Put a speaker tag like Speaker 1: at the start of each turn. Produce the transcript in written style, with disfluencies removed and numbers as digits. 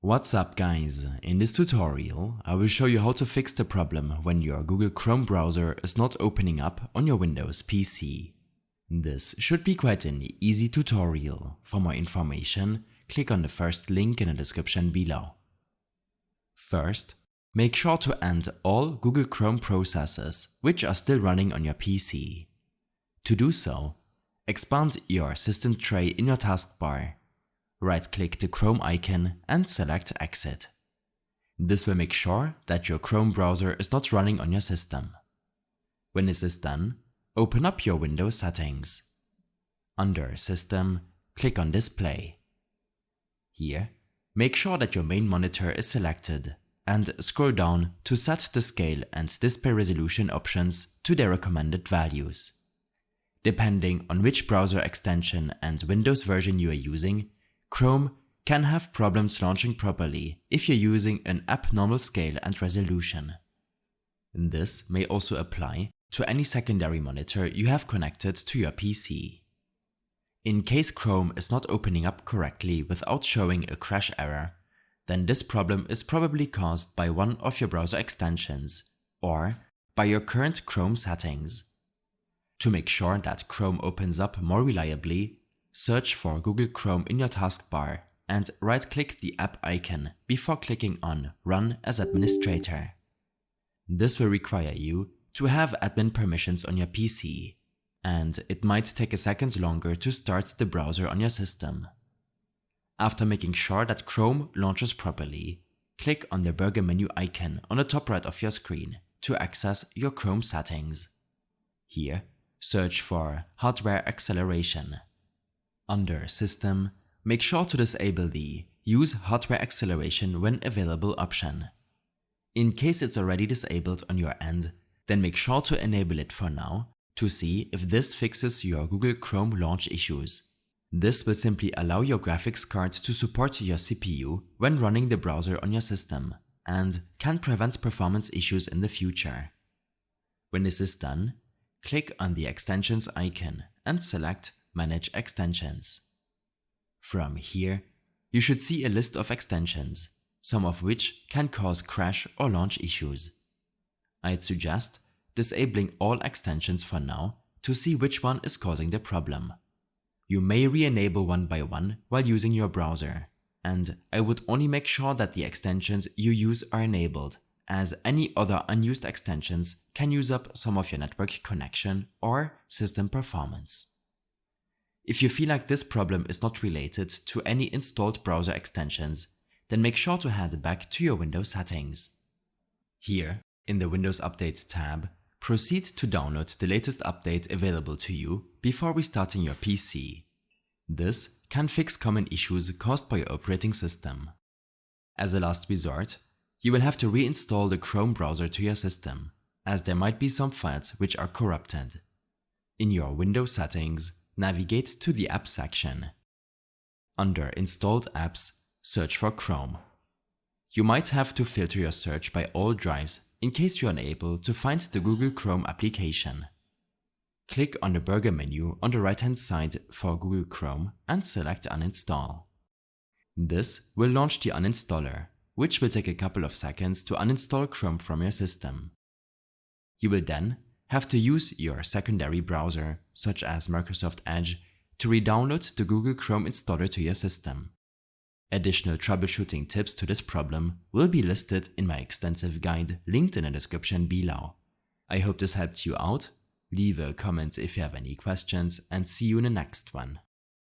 Speaker 1: What's up guys, in this tutorial I will show you how to fix the problem when your Google Chrome browser is not opening up on your Windows PC. This should be quite an easy tutorial. For more information, click on the first link in the description below. First, make sure to end all Google Chrome processes which are still running on your PC. To do so, expand your system tray in your taskbar. Right-click the Chrome icon and select Exit. This will make sure that your Chrome browser is not running on your system. When this is done, open up your Windows settings. Under System, click on Display. Here, make sure that your main monitor is selected and scroll down to set the scale and display resolution options to their recommended values. Depending on which browser extension and Windows version you are using, Chrome can have problems launching properly if you're using an abnormal scale and resolution. This may also apply to any secondary monitor you have connected to your PC. In case Chrome is not opening up correctly without showing a crash error, then this problem is probably caused by one of your browser extensions or by your current Chrome settings. To make sure that Chrome opens up more reliably, search for Google Chrome in your taskbar and right-click the app icon before clicking on Run as Administrator. This will require you to have admin permissions on your PC, and it might take a second longer to start the browser on your system. After making sure that Chrome launches properly, click on the burger menu icon on the top right of your screen to access your Chrome settings. Here, search for Hardware Acceleration. Under System, make sure to disable the Use Hardware Acceleration when available option. In case it's already disabled on your end, then make sure to enable it for now to see if this fixes your Google Chrome launch issues. This will simply allow your graphics card to support your CPU when running the browser on your system and can prevent performance issues in the future. When this is done, click on the Extensions icon and select Manage Extensions. From here, you should see a list of extensions, some of which can cause crash or launch issues. I'd suggest disabling all extensions for now to see which one is causing the problem. You may re-enable one by one while using your browser, and I would only make sure that the extensions you use are enabled, as any other unused extensions can use up some of your network connection or system performance. If you feel like this problem is not related to any installed browser extensions, then make sure to head back to your Windows settings. Here, in the Windows Update tab, proceed to download the latest update available to you before restarting your PC. This can fix common issues caused by your operating system. As a last resort, you will have to reinstall the Chrome browser to your system, as there might be some files which are corrupted. In your Windows settings, navigate to the Apps section. Under Installed Apps, search for Chrome. You might have to filter your search by all drives in case you are unable to find the Google Chrome application. Click on the burger menu on the right-hand side for Google Chrome and select Uninstall. This will launch the uninstaller, which will take a couple of seconds to uninstall Chrome from your system. You will then have to use your secondary browser, such as Microsoft Edge, to re-download the Google Chrome installer to your system. Additional troubleshooting tips to this problem will be listed in my extensive guide linked in the description below. I hope this helped you out. Leave a comment if you have any questions and see you in the next one.